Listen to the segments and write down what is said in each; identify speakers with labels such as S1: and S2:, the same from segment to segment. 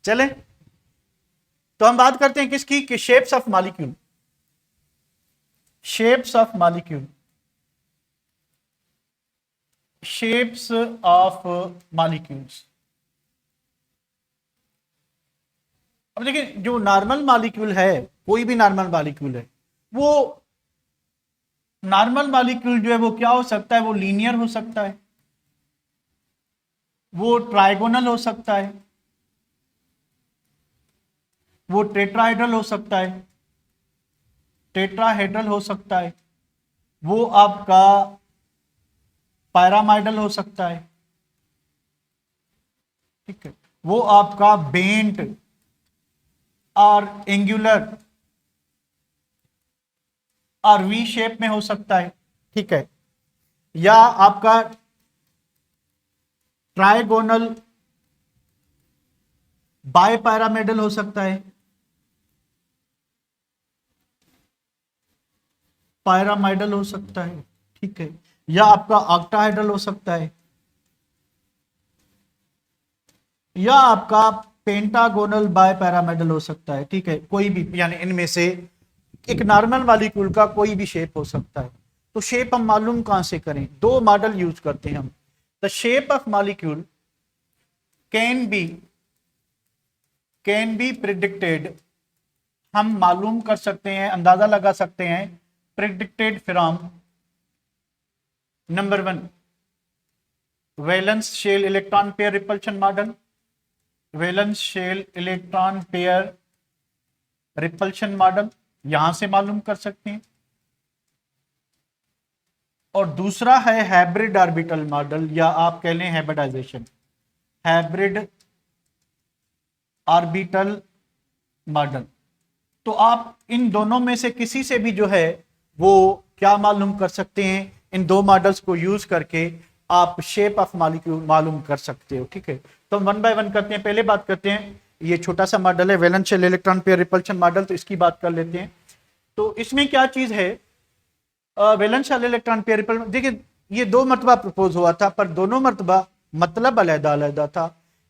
S1: चले, तो हम बात करते हैं किसकी, कि shapes of molecule. Shapes of molecule, shapes of molecules. अब देखिए, जो नॉर्मल मॉलिक्यूल है, कोई भी नॉर्मल मॉलिक्यूल है, वो नॉर्मल मॉलिक्यूल जो है वो क्या हो सकता है, वो लीनियर हो सकता है, वो ट्राइगोनल हो सकता है, वो टेट्राहेड्रल हो सकता है, टेट्राहेड्रल हो सकता है, वो आपका पैरामाइडल हो सकता है, ठीक है, वो आपका बेंट और एंगुलर और वी शेप में हो सकता है, ठीक है, या आपका ट्राइगोनल बाय पैरामिडल हो सकता है, पैरामाइडल हो सकता है, ठीक है, या आपका ऑक्टाहेड्रल हो सकता है, या आपका पेंटागोनल बाय पैरामिडल हो सकता है, ठीक है, कोई भी, यानी इनमें से एक नॉर्मल मॉलिक्यूल का कोई भी शेप हो सकता है। तो शेप हम मालूम कहां से करें, दो मॉडल यूज करते हैं हम। The shape of molecule can be predicted, हम मालूम कर सकते हैं, अंदाजा लगा सकते हैं, predicted from number 1 valence shell electron pair repulsion model, valence shell electron pair repulsion model, यहां से मालूम कर सकते हैं। और दूसरा है हाइब्रिड ऑर्बिटल मॉडल, या आप कह लें हाइब्रिडाइजेशन, हाइब्रिड ऑर्बिटल मॉडल। तो आप इन दोनों में से किसी से भी जो है वो क्या मालूम कर सकते हैं, इन दो मॉडल्स को यूज करके आप शेप ऑफ मॉलिक्यूल मालूम कर सकते हो, ठीक है। तो हम वन बाय वन करते हैं। पहले बात करते हैं, ये छोटा सा मॉडल है valence shell electron pair repulsion model, तो इसकी बात कर लेते हैं। तो इसमें क्या चीज है, valence shell electron pair repulsion, देखिए ये दो मरतबा प्रपोज हुआ था, पर दोनों मरतबा मतलब अलग अलग था।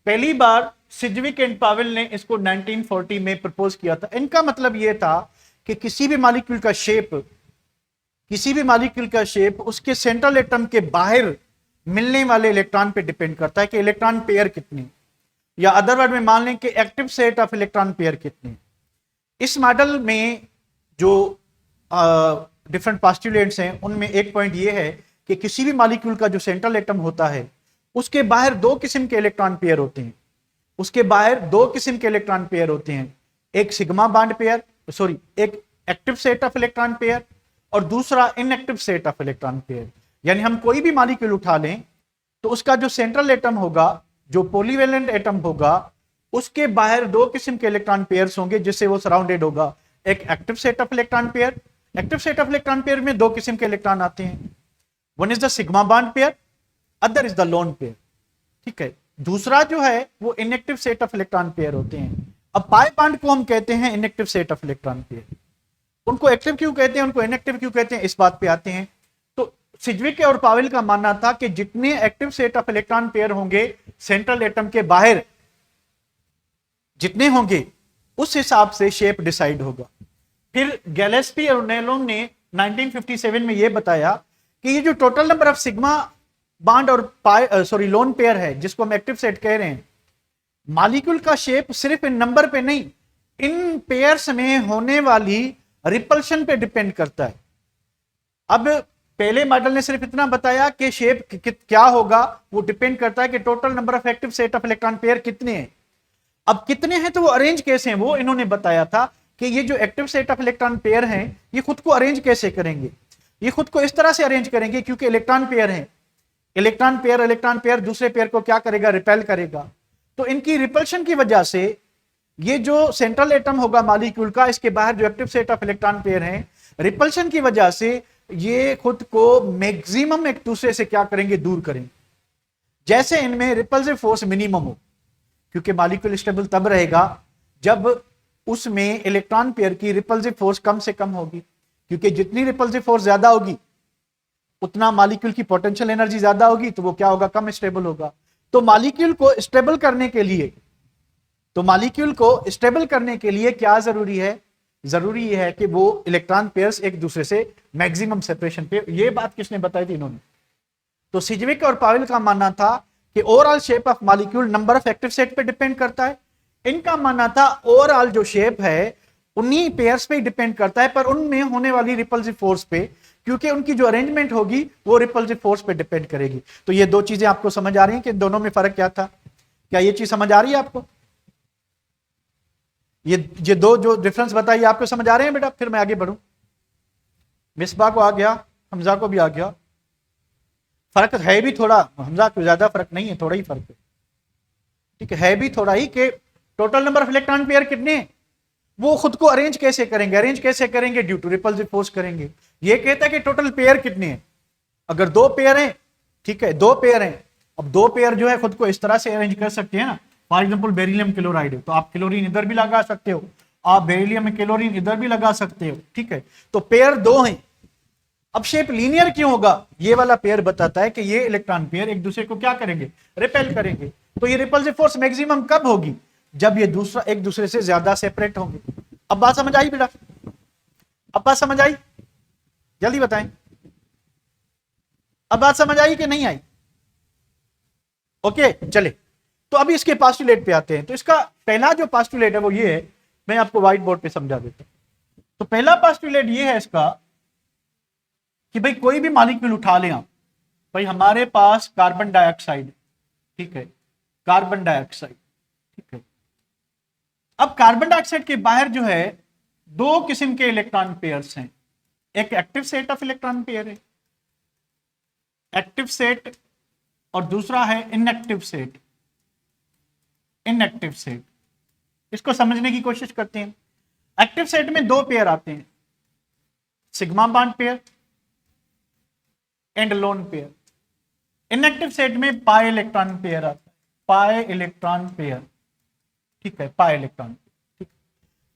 S1: पहली बार सिजविक एंड पावेल ने इसको 1940 में प्रपोज किया था। इनका मतलब यह था कि किसी भी मॉलिक्यूल का शेप, किसी भी मॉलिक्यूल का शेप उसके सेंट्रल एटम के बाहर मिलने वाले इलेक्ट्रॉन पे डिपेंड करता है कि इलेक्ट्रॉन पेयर कितने, या अदर वर्ड में मान लें कि active set of electron pair कितने। इस मॉडल में जो डिफरेंट पॉस्टुलेट्स हैं उनमें एक पॉइंट ये है कि किसी भी मॉलिक्यूल का जो सेंट्रल एटम होता है उसके बाहर दो किस्म के इलेक्ट्रॉन पेयर होते हैं, उसके बाहर दो किस्म के इलेक्ट्रॉन पेयर होते हैं, एक सिग्मा बॉन्ड पेयर, सॉरी एक active set of electron pair और दूसरा inactive set of electron pair. यानी हम कोई भी मॉलिक्यूल उठा लें तो उसका जो सेंट्रल एटम होगा, जो पॉलीवेलेंट एटम होगा, उसके बाहर दो किस्म के इलेक्ट्रॉन पेयर्स होंगे जिससे वो सराउंडेड होगा, एक active set of electron pair, active set of electron pair में दो किस्म के इलेक्ट्रॉन आते हैं, one is the sigma bond pair, other is the lone pair, ठीक है। दूसरा जो है वो inactive set of electron pair होते हैं। अब पाई बॉन्ड को हम कहते हैं inactive set of electron pair. उनको एक्टिव क्यों कहते हैं, उनको इनएक्टिव क्यों कहते हैं, इस बात पे आते हैं। तो सिजविक और पावेल का मानना था कि जितने active set of electron pair होंगे सेंट्रल एटम के बाहर जितने होंगे उस हिसाब से शेप डिसाइड होगा। फिर गैलेस्पी और नेलोन ने 1957 में यह बताया कि ये जो total number of sigma bond और लोन पेयर है जिसको हम एक्टिव सेट कह रहे हैं, मॉलिक्यूल का शेप सिर्फ इन नंबर पे नहीं, इन पेयर्स में होने वाली रिपल्शन पे डिपेंड करता है। अब पहले मॉडल ने सिर्फ इतना बताया कि शेप क्या होगा, वो डिपेंड करता है कि total number of active set of electron pair कितने हैं। अब कितने हैं तो वो अरेंज कैसे हैं, वो इन्होंने बताया था कि ये जो active set of electron pair हैं ये खुद को अरेंज कैसे करेंगे। ये खुद को इस तरह से अरेंज करेंगे क्योंकि इलेक्ट्रॉन पेयर हैं, इलेक्ट्रॉन पेयर दूसरे पेयर को क्या करेगा, रिपेल करेगा। तो इनकी रिपल्शन की वजह से ये जो सेंट्रल एटम होगा मॉलिक्यूल का, इसके बाहर जो active set of electron pair हैं, रिपल्शन की वजह से ये खुद को मैक्सिमम एक दूसरे से क्या करेंगे, दूर करेंगे। जैसे इनमें रिपल्सिव फोर्स मिनिमम हो, क्योंकि मॉलिक्यूल स्टेबल तब रहेगा जब उसमें इलेक्ट्रॉन पेयर की रिपल्सिव फोर्स कम से कम होगी, क्योंकि जितनी रिपल्सिव फोर्स ज्यादा होगी उतना मॉलिक्यूल की पोटेंशियल एनर्जी ज्यादा होगी, तो वो क्या होगा, कम स्टेबल होगा। तो मॉलिक्यूल को स्टेबल करने के लिए तो मॉलिक्यूल को स्टेबल करने के लिए क्या जरूरी है? जरूरी है कि वो इलेक्ट्रॉन पेयर्स एक दूसरे से मैक्सिमम सेपरेशन पे। ये बात किसने बताई थी? इन्होंने। तो सिजविक और पावेल का मानना था कि overall shape of molecule number of active set पे डिपेंड करता है। इनका मानना था ओवरऑल जो शेप है उन्हीं पेयर्स पे डिपेंड करता है, पर उनमें होने वाली रिपल्सिव फोर्स पे, क्योंकि उनकी जो अरेंजमेंट होगी वो रिपल्सिव फोर्स पे डिपेंड करेगी। तो ये दो चीजें आपको समझ आ रही हैं कि दोनों में फर्क क्या था? क्या ये चीज समझ आ रही है आपको? ये दो जो डिफरेंस बताइए आपको समझ आ रहे हैं बेटा? फिर मैं आगे बढ़ूं। मिसबा को आ गया, हमजा को भी आ गया। फर्क है भी थोड़ा, हमजा को ज्यादा फर्क नहीं है, थोड़ा ही फर्क है, ठीक है भी थोड़ा ही। कि total number of electron pair कितने हैं, वो खुद को अरेंज कैसे करेंगे? अरेंज कैसे करेंगे? ड्यू टू रिपल्सिव फोर्स करेंगे। ये कहता है कि टोटल पेयर कितने हैं। अगर दो पेयर हैं, ठीक है, दो पेयर हैं, अब दो पेयर जो है खुद को इस तरह से अरेंज कर सकते हैं ना। फॉर एग्जांपल बेरिलियम क्लोराइड है, तो आप क्लोरीन इधर भी लगा सकते हो, आप बेरिलियम में क्लोरीन इधर भी लगा सकते हो, ठीक है। तो पेयर दो हैं। अब शेप लीनियर क्यों होगा? ये वाला पेयर बताता है कि ये इलेक्ट्रॉन पेयर एक दूसरे को क्या करेंगे? रिपेल करेंगे। तो ये रिपल्सिव फोर्स मैक्सिमम कब होगी? जब ये दूसरा एक दूसरे से ज्यादा सेपरेट होंगे। अब बात समझ आई बेटा? अब बात समझ आई? जल्दी बताएं, अब बात समझ आई कि नहीं आई? ओके चले, तो अभी इसके पास्टुलेट पे आते हैं। तो इसका पहला जो पास्टुलेट है वो ये है, मैं आपको व्हाइट बोर्ड पे समझा देता हूं। तो पहला पास्टुलेट ये है इसका कि भाई कोई भी मॉलिक्यूल उठा लें आप, भाई हमारे पास कार्बन डाइऑक्साइड, ठीक है, कार्बन डाइऑक्साइड, ठीक है। अब कार्बन डाइऑक्साइड के बाहर जो है दो किस्म के इलेक्ट्रॉन पेयर्स हैं। एक active set of electron pair है, एक्टिव सेट, और दूसरा है इनएक्टिव सेट। इनएक्टिव सेट, इसको समझने की कोशिश करते हैं। एक्टिव सेट में दो पेयर आते हैं, sigma bond pair and lone pair. Inactive set में पाई इलेक्ट्रॉन पेयर आता है, पाई इलेक्ट्रॉन पेयर, ठीक है, पाई इलेक्ट्रॉन, ठीक।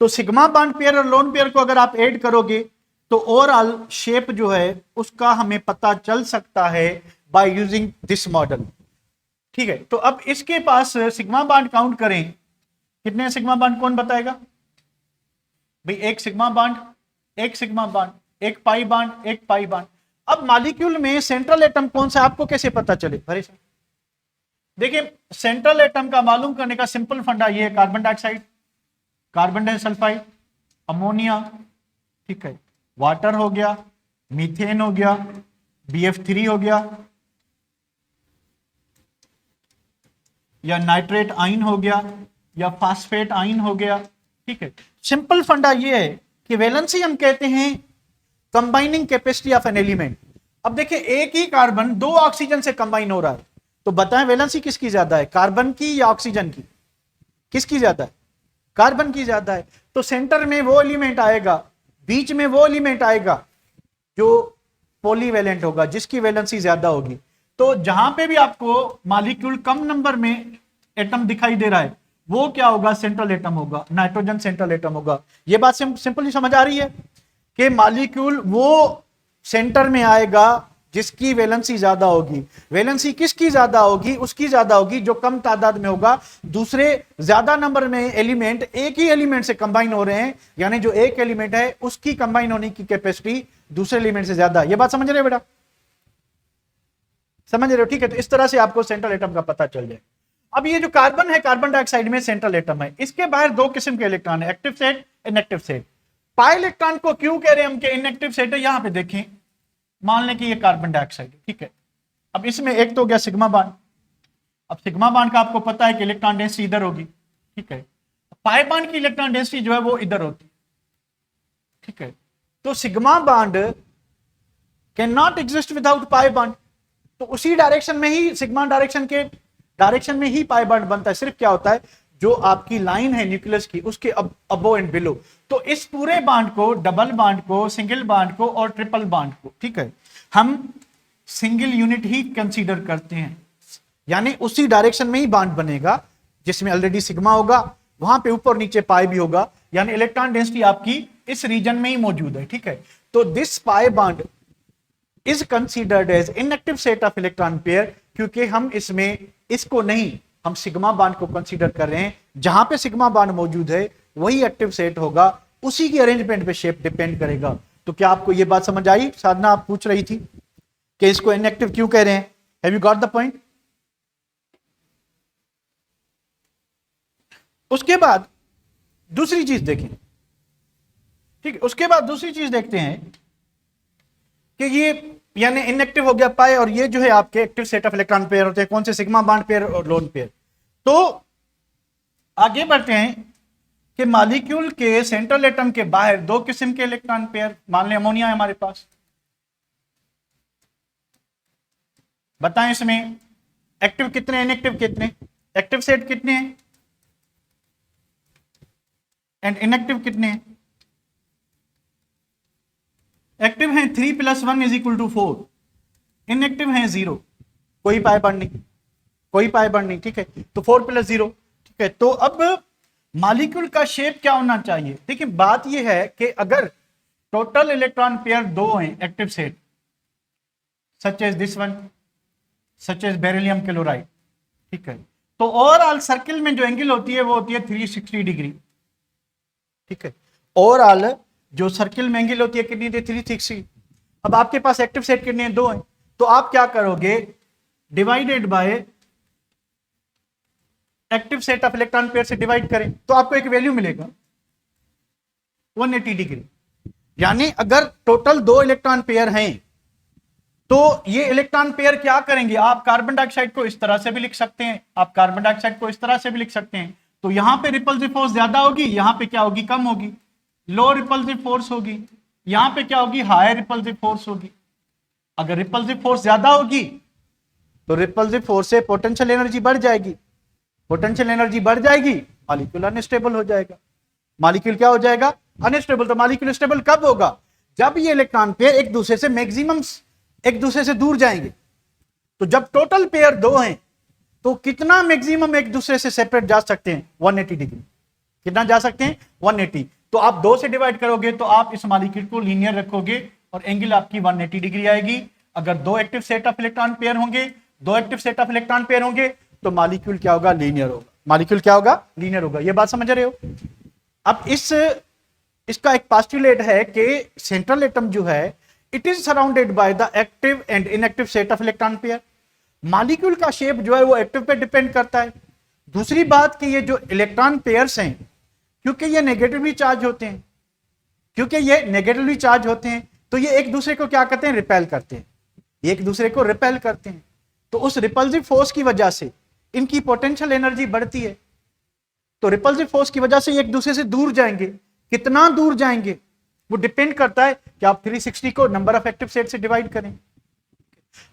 S1: तो सिग्मा बॉन्ड पेयर और लोन पेयर को अगर आप ऐड करोगे तो ओवरऑल शेप जो है उसका हमें पता चल सकता है बाय यूजिंग दिस मॉडल, ठीक है। तो अब इसके पास सिग्मा बॉन्ड काउंट करें, कितने सिग्मा बॉन्ड कौन बताएगा भाई? एक सिग्मा बॉन्ड, एक सिग्मा बॉन्ड, एक पाई बॉन्ड, एक पाई बॉन्ड। अब मॉलिक्यूल में सेंट्रल एटम कौन सा आपको कैसे पता चले? भरे सर देखिए, सेंट्रल एटम का मालूम करने का सिंपल फंडा ये है, carbon dioxide, carbon disulphide, ammonia, ठीक है, वाटर हो गया, मीथेन हो गया, BF3 हो गया, या नाइट्रेट आयन हो गया, या फास्फेट आयन हो गया, ठीक है। सिंपल फंडा ये है कि वैलेंसी हम कहते हैं combining capacity of an element. अब देखिए एक ही कार्बन दो ऑक्सीजन से कंबाइन हो रहा है, तो बताएं वैलेंसी किसकी ज्यादा है, कार्बन की या ऑक्सीजन की? किसकी ज्यादा है? कार्बन की ज्यादा है। तो सेंटर में वो एलिमेंट आएगा, बीच में वो एलिमेंट आएगा जो पॉलीवैलेंट होगा, जिसकी वैलेंसी ज्यादा होगी। तो जहां पे भी आपको मॉलिक्यूल कम नंबर में एटम दिखाई दे रहा है वो क्या होगा? सेंट्रल एटम होगा, नाइट्रोजन सेंट्रल एटम होगा। ये बात सिंपली समझ आ रही है कि मॉलिक्यूल वो सेंटर में आएगा जिसकी वैलेंसी ज्यादा होगी। वैलेंसी किसकी ज्यादा होगी? उसकी ज्यादा होगी जो कम तादाद में होगा। दूसरे ज्यादा नंबर में एलिमेंट एक ही एलिमेंट से कंबाइन हो रहे हैं, यानी जो एक एलिमेंट है उसकी कंबाइन होने की कैपेसिटी दूसरे एलिमेंट से ज्यादा। ये बात समझ रहे हो बेटा? समझ रहे हो? ठीक है, तो इस तरह से आपको सेंट्रल एटम का पता चल जाए। अब ये जो कार्बन है, कार्बन डाइऑक्साइड में सेंट्रल एटम है, इसके बाहर दो किस्म के इलेक्ट्रॉन है, active set, inactive set. Pi electron को क्यों कह रहे हैं हम कि इनएक्टिव सेट है? यहां पे देखें, मान लें कि ये कार्बन डाइऑक्साइड, ठीक है। अब इसमें एक तो हो गया सिग्मा बॉन्ड। अब सिग्मा बॉन्ड का आपको पता है कि इलेक्ट्रॉन डेंसिटी इधर होगी, ठीक है। पाई बॉन्ड की इलेक्ट्रॉन डेंसिटी जो है वो इधर होती, ठीक है। तो sigma bond can not exist without pi bond. तो उसी डायरेक्शन में ही, सिग्मा डायरेक्शन के डायरेक्शन में ही पाई बॉन्ड बनता है। सिर्फ क्या होता है, जो आपकी लाइन है न्यूक्लियस की उसके अबो एंड बिलो, तो इस पूरे बॉन्ड को, डबल बॉन्ड को, सिंगल बॉन्ड को और ट्रिपल बॉन्ड को, ठीक है, हम सिंगल यूनिट ही कंसीडर करते हैं। यानी उसी डायरेक्शन में ही बॉन्ड बनेगा जिसमें ऑलरेडी सिग्मा होगा, वहां पे ऊपर नीचे पाई भी होगा, यानी इलेक्ट्रॉन डेंसिटी आपकी इस रीजन में ही मौजूद है, ठीक है। तो this pi bond is considered as inactive set of electron pair, क्योंकि हम इसमें इसको नहीं, हम सिग्मा बॉन्ड को कंसीडर कर रहे हैं जहां पे सिग्मा बॉन्ड मौजूद है वही एक्टिव सेट होगा, उसी की अरेंजमेंट पे शेप डिपेंड करेगा। तो क्या आपको यह बात समझ आई? साधना आप पूछ रही थी कि इसको इनएक्टिव क्यों कह रहे हैं। Have you got the point? उसके बाद दूसरी चीज देखें, ठीक है, उसके बाद दूसरी चीज देखते हैं कि ये यानी इनएक्टिव हो गया पाई, और ये जो है आपके active set of electron pair होते हैं, कौन से? सिग्मा बॉन्ड पेयर और लोन पेयर। तो आगे बढ़ते हैं कि मॉलिक्यूल के सेंट्रल एटम के बाहर दो किस्म के इलेक्ट्रॉन पेयर, मान लें अमोनिया है हमारे पास, बताएं इसमें एक्टिव कितने, इनएक्टिव कितने, एक्टिव सेट कितने हैं एंड इनएक्टिव कितने हैं? एक्टिव हैं 3 + 1 = 4, इनएक्टिव हैं 0, कोई पाई बॉन्ड नहीं, कोई पाई बॉन्ड नहीं, ठीक है। तो 4 + 0, ठीक है। तो अब मॉलिक्यूल का शेप क्या होना चाहिए? देखिए बात यह है कि अगर टोटल इलेक्ट्रॉन पेयर 2 हैं active set, such as this one, such as beryllium chloride, ठीक है, तो ओवरऑल सर्किल में जो एंगल होती है वो होती है 360 डिग्री, ठीक है। ओवरऑल जो सर्किल में एंगल होती है कितनी थी? 360। अब आपके पास एक्टिव सेट कितने हैं? 2 हैं। तो आप क्या करोगे? Divided by active set of electron pair से डिवाइड करें तो आपको एक वैल्यू मिलेगा 180 डिग्री। यानी अगर टोटल 2 इलेक्ट्रॉन पेयर हैं तो ये इलेक्ट्रॉन पेयर क्या करेंगे? आप कार्बन डाइऑक्साइड को इस तरह से भी लिख सकते हैं, आप कार्बन डाइऑक्साइड को इस तरह से भी लिख सकते हैं। तो यहां पे रिपल्सिव फोर्स ज्यादा होगी, यहां पे क्या होगी? कम होगी, लो रिपल्सिव फोर्स होगी। यहां पे क्या होगी? हाई रिपल्सिव फोर्स होगी। अगर रिपल्सिव फोर्स ज्यादा होगी तो रिपल्सिव फोर्स से पोटेंशियल एनर्जी बढ़ जाएगी, पोटेंशियल एनर्जी बढ़ जाएगी, मॉलिक्यूल अनस्टेबल हो जाएगा। मॉलिक्यूल क्या हो जाएगा? अनस्टेबल। तो मॉलिक्यूल स्टेबल कब होगा? जब ये इलेक्ट्रॉन पेयर एक दूसरे से मैक्सिमम एक दूसरे से दूर जाएंगे। तो जब टोटल पेयर 2 हैं तो कितना मैक्सिमम एक दूसरे से सेपरेट जा सकते हैं? 180 डिग्री। कितना जा सकते हैं? 180। तो आप 2 से डिवाइड करोगे तो आप इस मॉलिक्यूल को लीनियर रखोगे और एंगल आपकी 180 डिग्री आएगी। अगर 2 active set of electron pair होंगे, 2 active set of electron pair होंगे तो मॉलिक्यूल क्या होगा? लीनियर होगा। मॉलिक्यूल क्या होगा? लीनियर होगा। ये बात समझ रहे हो? अब इसका एक पोस्टुलेट है कि सेंट्रल एटम जो है it is surrounded by the active and inactive set of electron pair. Molecule का शेप जो है वो एक्टिव पे डिपेंड करता है। दूसरी बात कि ये जो इलेक्ट्रॉन पेयर्स हैं, क्योंकि ये नेगेटिवली चार्ज होते हैं, क्योंकि ये नेगेटिवली चार्ज होते हैं तो ये एक दूसरे को क्या करते हैं? रिपेल करते हैं, एक दूसरे को रिपेल करते हैं। तो उस रिपल्सिव फोर्स की वजह से इनकी पोटेंशियल एनर्जी बढ़ती है। तो रिपल्सिव फोर्स की वजह से एक दूसरे से दूर जाएंगे। कितना दूर जाएंगे वो डिपेंड करता है कि आप 360 को नंबर ऑफ एक्टिव सेट से डिवाइड करें।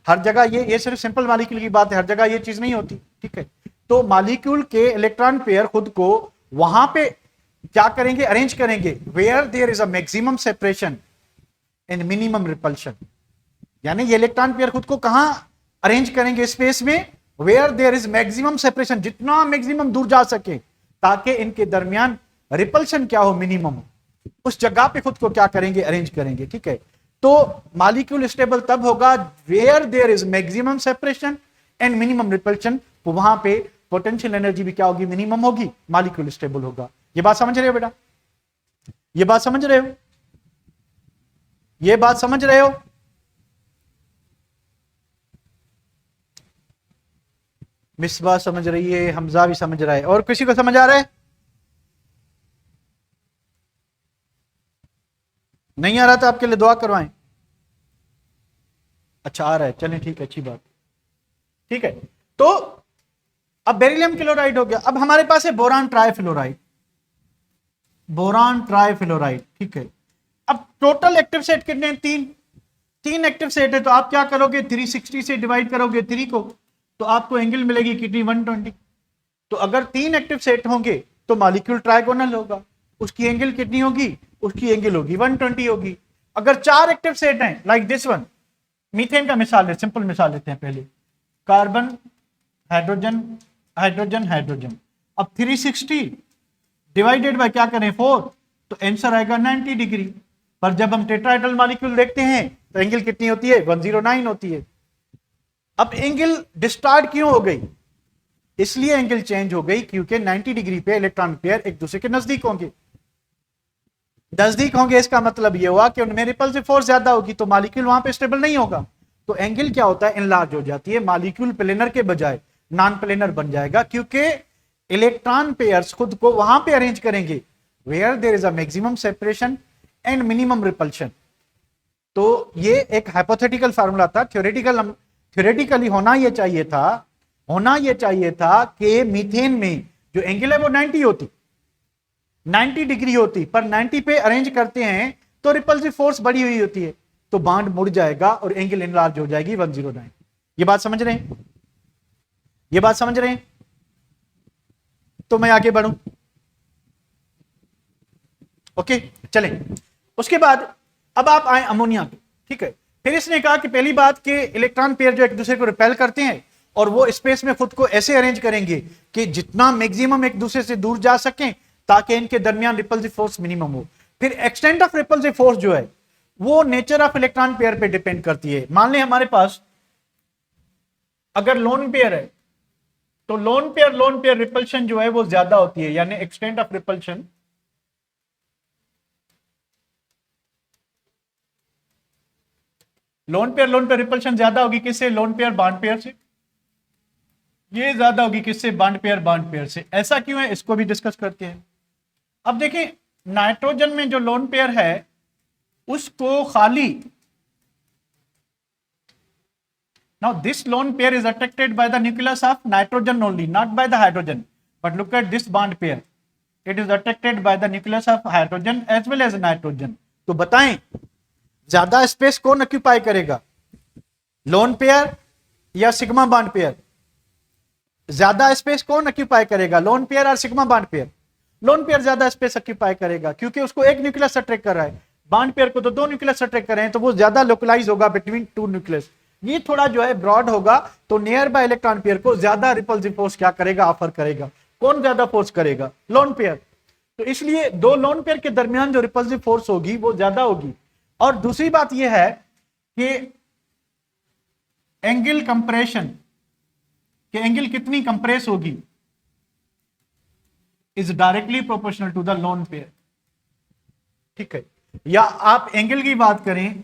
S1: हर जगह ये सिर्फ सिंपल मॉलिक्यूल की बात है, हर जगह ये चीज नहीं होती, ठीक है। तो मॉलिक्यूल के इलेक्ट्रॉन पेयर खुद को वहां पे क्या करेंगे? अरेंज करेंगे where there is a maximum separation and minimum repulsion. यानी ये इलेक्ट्रॉन पेयर खुद को कहां अरेंज करेंगे? स्पेस में where there is maximum separation, जितना मैक्सिमम दूर जा सके ताकि इनके दरमियान रिपल्शन क्या हो? मिनिमम हो। उस जगह पे खुद को क्या करेंगे? अरेंज करेंगे, ठीक है। तो मॉलिक्यूल स्टेबल तब होगा where there is maximum separation and minimum repulsion. तो वहां पे पोटेंशियल एनर्जी भी क्या होगी? मिनिमम होगी, मॉलिक्यूल स्टेबल होगा। ये बात समझ रहे हो बेटा? ये बात समझ रहे हो? ये बात समझ रहे हो? मिसबा समझ रही है, हमजा भी समझ रहा है, और किसी को समझ आ रहा है? नहीं आ रहा तो आपके लिए दुआ करवाएं। अच्छा आ रहा है, चलें ठीक है, अच्छी बात, ठीक है। तो अब बेरिलियम क्लोराइड हो गया। अब हमारे पास है बोरान ट्राइफ्लोराइड, बोरान ट्राइफ्लोराइड, ठीक है। अब टोटल एक्टिव सेट कितने हैं? 3 एक्टिव सेट है। तो आप क्या करोगे? 360 से डिवाइड करोगे 3 को तो आपको एंगल मिलेगी कितनी? 120। तो अगर 3 एक्टिव सेट होंगे तो मॉलिक्यूल ट्राइगोनल होगा, उसकी एंगल कितनी होगी? उसकी एंगल होगी 120 होगी। अगर 4 एक्टिव सेट हैं लाइक दिस वन, मीथेन का मिसाल है, सिंपल मिसाल लेते हैं पहले, कार्बन हाइड्रोजन हाइड्रोजन हाइड्रोजन। अब 360 डिवाइडेड बाय क्या करें? 4, तो आंसर आएगा 90 डिग्री। पर जब हम टेट्राहेड्रल मॉलिक्यूल देखते हैं तो एंगल कितनी होती है? 109 होती है। अब एंगल डिस्टार्ट क्यों हो गई? इसलिए एंगल चेंज हो गई क्योंकि 90 डिग्री पे इलेक्ट्रॉन पेयर एक दूसरे के नजदीक होंगे। नजदीक होंगे इसका मतलब यह हुआ कि उनमें रिपल्सिव फोर्स ज्यादा होगी, तो मॉलिक्यूल वहां पे स्टेबल नहीं होगा, तो एंगल क्या होता है, इनलार्ज हो जाती है। मॉलिक्यूल प्लेनर के बजाय नॉन प्लेनर बन जाएगा, क्योंकि इलेक्ट्रॉन पेयर्स खुद को वहां पे अरेंज करेंगे where there is a maximum separation and minimum repulsion. तो ये एक हाइपोथेटिकल फार्मूला था, थ्योरेटिकली होना यह चाहिए था कि मीथेन में जो एंगल है वो 90 होती, 90 डिग्री होती, पर 90 पे अरेंज करते हैं तो रिपल्सिव फोर्स बढ़ी हुई होती है, तो बांड मुड़ जाएगा और एंगल इनलार्ज हो जाएगी 109। ये बात समझ रहे हैं, ये बात समझ रहे हैं? तो मैं आगे बढ़ूं, ओके चलें। उसके बाद अब आप आए अमोनिया पे, ठीक है। फिर इसने कहा कि पहली बात कि इलेक्ट्रॉन पेयर जो एक दूसरे को रिपेल करते हैं और वो स्पेस में खुद को ऐसे अरेंज करेंगे कि जितना मैक्सिमम एक दूसरे से दूर जा सकें ताकि इनके दरमियान रिपल्सिव फोर्स मिनिमम हो। फिर एक्सटेंट ऑफ रिपल्सिव फोर्स जो है वो नेचर ऑफ इलेक्ट्रॉन पेयर पे डिपेंड करती है। मान लें हमारे पास अगर लोन पेयर है तो लोन पेयर रिपल्शन जो है वो ज्यादा होती है, यानी extent of repulsion lone pair repulsion ज्यादा होगी किससे, लोन पेयर बॉन्ड पेयर से, ये ज्यादा होगी किससे, बॉन्ड पेयर से। ऐसा क्यों है इसको भी डिस्कस करते हैं। अब देखिए नाइट्रोजन में जो लोन पेयर है उसको खाली, now this lone pair is attracted by the nucleus of nitrogen only, not by the hydrogen, but look at this bond pair, it is attracted by the nucleus of hydrogen as well as nitrogen। तो बताएं ज्यादा space कौन occupy करेगा, lone pair या sigma bond pair? ज्यादा space कौन occupy करेगा, lone pair और sigma bond pair? Lone pair ज्यादा स्पेस ऑक्यूपाई करेगा क्योंकि उसको एक न्यूक्लियस अट्रैक्ट कर रहा है, बॉन्ड पेयर को तो दो न्यूक्लियस अट्रैक्ट कर रहे हैं, तो वो ज्यादा लोकलाइज होगा बिटवीन टू न्यूक्लियस, ये थोड़ा जो है ब्रॉड होगा, तो नियर बाय इलेक्ट्रॉन पेयर को ज्यादा रिपल्सिव फोर्स क्या करेगा, ऑफर करेगा। कौन ज्यादा फोर्स करेगा, लोन पेयर। तो इसलिए दो लोन पेयर के दरमियान जो रिपल्सिव फोर्स होगी वो ज्यादा होगी। और दूसरी बात यह है कि एंगल कंप्रेशन, कि एंगल कितनी कंप्रेस होगी, is directly proportional to the lone pair, ठीक है। या आप एंगल की बात करें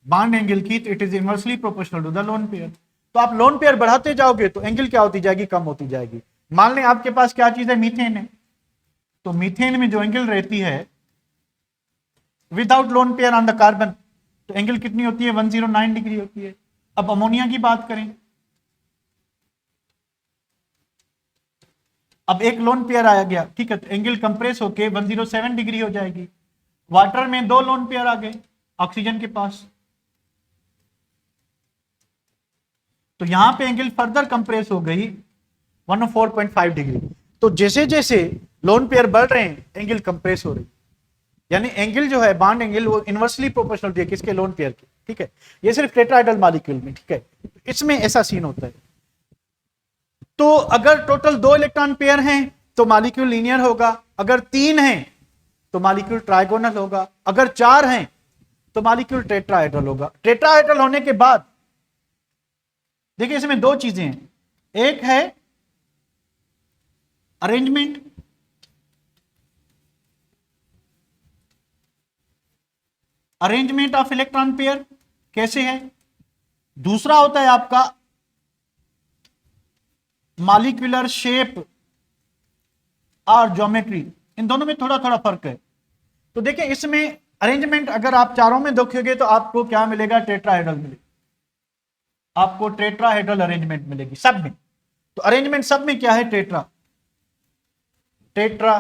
S1: बॉन्ड एंगल की, तो it is inversely proportional to the lone pair. तो आप लोन पेयर बढ़ाते जाओगे तो एंगल क्या होती जाएगी, कम होती जाएगी। मान लें आपके पास क्या चीज है, मीथेन है, तो मीथेन में जो एंगल रहती है without lone pair on the carbon, तो एंगल कितनी होती है, 109 डिग्री होती है। अब अमोनिया की बात करें, अब एक लोन पेयर आया गया, ठीक है, तो एंगल कंप्रेस होके 107 डिग्री हो जाएगी। वाटर में दो लोन पेयर आ गए ऑक्सीजन के पास, तो यहां पे एंगल फर्दर कंप्रेस हो गई 104.5 डिग्री। तो जैसे जैसे लोन पेयर बढ़ रहे हैं एंगल कंप्रेस हो रही, यानी एंगल जो है बॉन्ड एंगल वो इनवर्सली प्रोपोर्शनल है किसके, लोन पेयर के, ठीक है। ये सिर्फ टेट्राहेड्रल मॉलिक्यूल में, ठीक है, इसमें ऐसा सीन होता है। तो अगर टोटल दो इलेक्ट्रॉन पेयर हैं तो मॉलिक्यूल लीनियर होगा, अगर तीन हैं तो मॉलिक्यूल ट्राइगोनल होगा, अगर चार हैं तो मॉलिक्यूल टेट्राहेड्रल होगा। टेट्राहेड्रल होने के बाद देखिए इसमें दो चीजें हैं, एक है arrangement, arrangement of electron pair कैसे है, दूसरा होता है आपका मॉलिक्यूलर शेप और ज्योमेट्री। इन दोनों में थोड़ा थोड़ा फर्क है। तो देखिए इसमें अरेंजमेंट अगर आप चारों में देखोगे तो आपको क्या मिलेगा, टेट्राहेड्रल मिलेगा, आपको टेट्राहेड्रल अरेंजमेंट मिलेगी सब में। तो अरेंजमेंट सब में क्या है, tetra tetra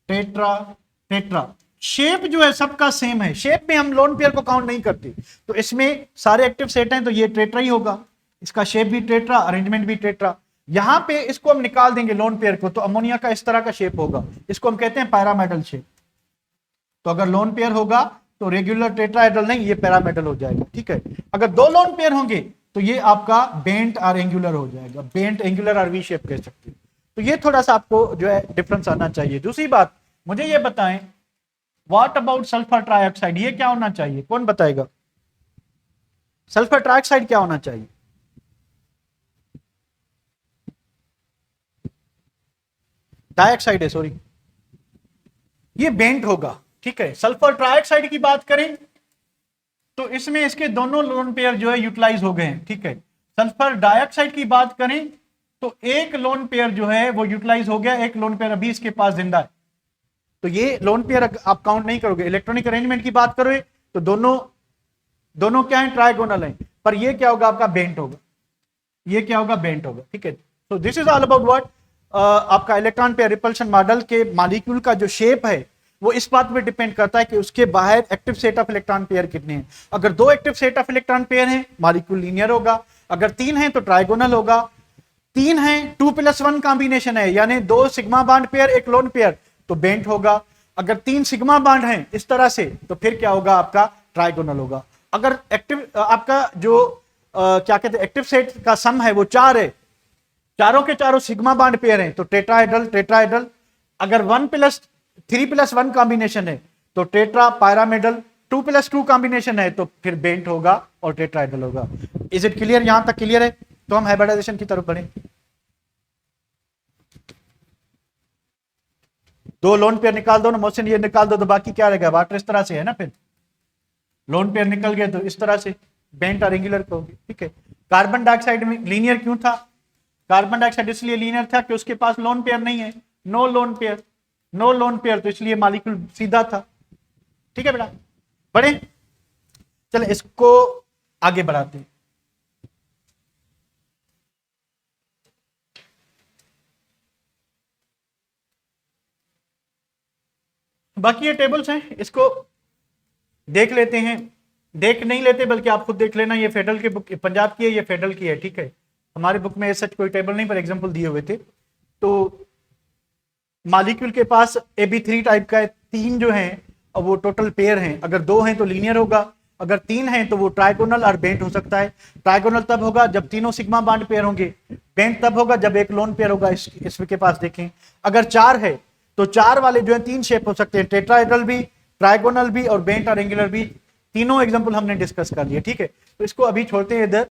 S1: tetra tetra. Shape जो है सबका सेम है, शेप में हम लोन पेयर को काउंट नहीं करते, तो इसमें सारे एक्टिव सेट हैं तो ये टेट्रा ही होगा, इसका शेप भी टेट्रा, अरेंजमेंट भी टेट्रा। यहां पे इसको हम निकाल देंगे लोन पेयर को, तो अमोनिया का इस तरह का शेप होगा, इसको हम कहते हैं पैरामेटल शेप। तो अगर लोन पेयर होगा तो रेगुलर टेट्राहेड्रल नहीं, ये पैरामेटल हो जाएगा, ठीक है। अगर दो लोन पेयर होंगे तो ये आपका बेंट और एंगुलर हो जाएगा, बेंट एंगुलर और वी शेप कह सकते हैं। तो ये थोड़ा सा आपको जो है डिफरेंस आना चाहिए। दूसरी बात मुझे ये बताएं, व्हाट अबाउट सल्फर ट्राइऑक्साइड, ये क्या होना चाहिए, कौन बताएगा, सल्फर ट्राइऑक्साइड क्या होना चाहिए? डाइऑक्साइड है, सॉरी, ये बेंट होगा, ठीक है। सल्फर ट्राइऑक्साइड की बात करें तो इसमें इसके दोनों लोन पेयर जो है यूटिलाइज हो गए हैं, ठीक है। सल्फर डाइऑक्साइड की बात करें तो एक लोन पेयर जो है वो यूटिलाइज हो गया, एक लोन पेयर अभी इसके पास जिंदा है। तो ये लोन पेयर आप काउंट नहीं करोगे। इलेक्ट्रॉनिक अरेंजमेंट की बात करोगे तो दोनों क्या है, ट्राइगोनल है, पर ये क्या होगा आपका, बेंट होगा, ये क्या होगा, बेंट होगा, ठीक है। तो this is all about what, आपका इलेक्ट्रॉन पेयर रिपल्शन मॉडल के मॉलिक्यूल का जो शेप है वो इस बात पे डिपेंड करता है कि उसके बाहर active set of electron pair कितने हैं। अगर 2 active set of electron pair हैं, मॉलिक्यूल लीनियर होगा। अगर 3 हैं तो ट्राइगोनल होगा। 3 हैं, 2+1 कॉम्बिनेशन है, यानी 2 सिग्मा बॉन्ड पेयर, एक लोन पेयर, तो बेंट होगा। अगर 3 सिग्मा बॉन्ड हैं इस तरह से, तो फिर क्या होगा आपका, ट्राइगोनल होगा। अगर एक्टिव आपका जो क्या कहते हैं एक्टिव सेट का सम है वो 4 है, चारों के चारों सिग्मा बॉन्ड पेयर हैं, तो टेट्राहेड्रल। अगर 3+1 कॉम्बिनेशन है तो टेट्रा पायरामिडल, 2+2 कॉम्बिनेशन है तो फिर बेंट होगा और टेट्राहेड्रल होगा। Is it clear? यहां तक क्लियर है? तो हम हाइब्रिडाइजेशन की तरफ बढ़े। 2 लोन पेयर निकाल दो ना मोहसिन, ये निकाल दो तो बाकी क्या रहेगा, वाटर इस तरह से है ना, फिर लोन पेयर निकल गए तो इस तरह से बेंट और एंगुलर होगी, ठीक है। कार्बन डाइऑक्साइड में लीनियर क्यों था? कार्बन डाइऑक्साइड इसलिए लीनियर था कि उसके पास लोन पेयर नहीं है, नो लोन पेयर, तो इसलिए मॉलिक्यूल सीधा था, ठीक है बेटा। बढ़े, चले इसको आगे बढ़ाते हैं। बाकी ये टेबल्स हैं, इसको देख लेते हैं, देख नहीं लेते बल्कि आप खुद देख लेना। ये फेडरल की बुक, पंजाब की है, ये फेडरल की है, ठीक है। हमारे बुक में सच कोई टेबल नहीं, पर एग्जांपल दिए हुए थे। तो मॉलिक्यूल के पास AB3 टाइप का है, 3 जो हैं वो टोटल पेयर हैं। अगर 2 हैं तो लीनियर होगा, अगर 3 हैं तो वो ट्राइगोनल और बेंट हो सकता है। ट्राइगोनल तब होगा जब तीनों सिग्मा बॉन्ड पेयर होंगे, बेंट तब होगा जब एक लोन पेयर होगा। इसके पास देखें, अगर 4 है तो 4 वाले जो है 3 शेप हो सकते हैं, टेट्राहेड्रल भी, ट्राइगोनल भी और बेंट और एंगुलर भी। तीनों एग्जांपल हमने डिस्कस कर लिए, ठीक है। तो इसको अभी छोड़ते हैं इधर,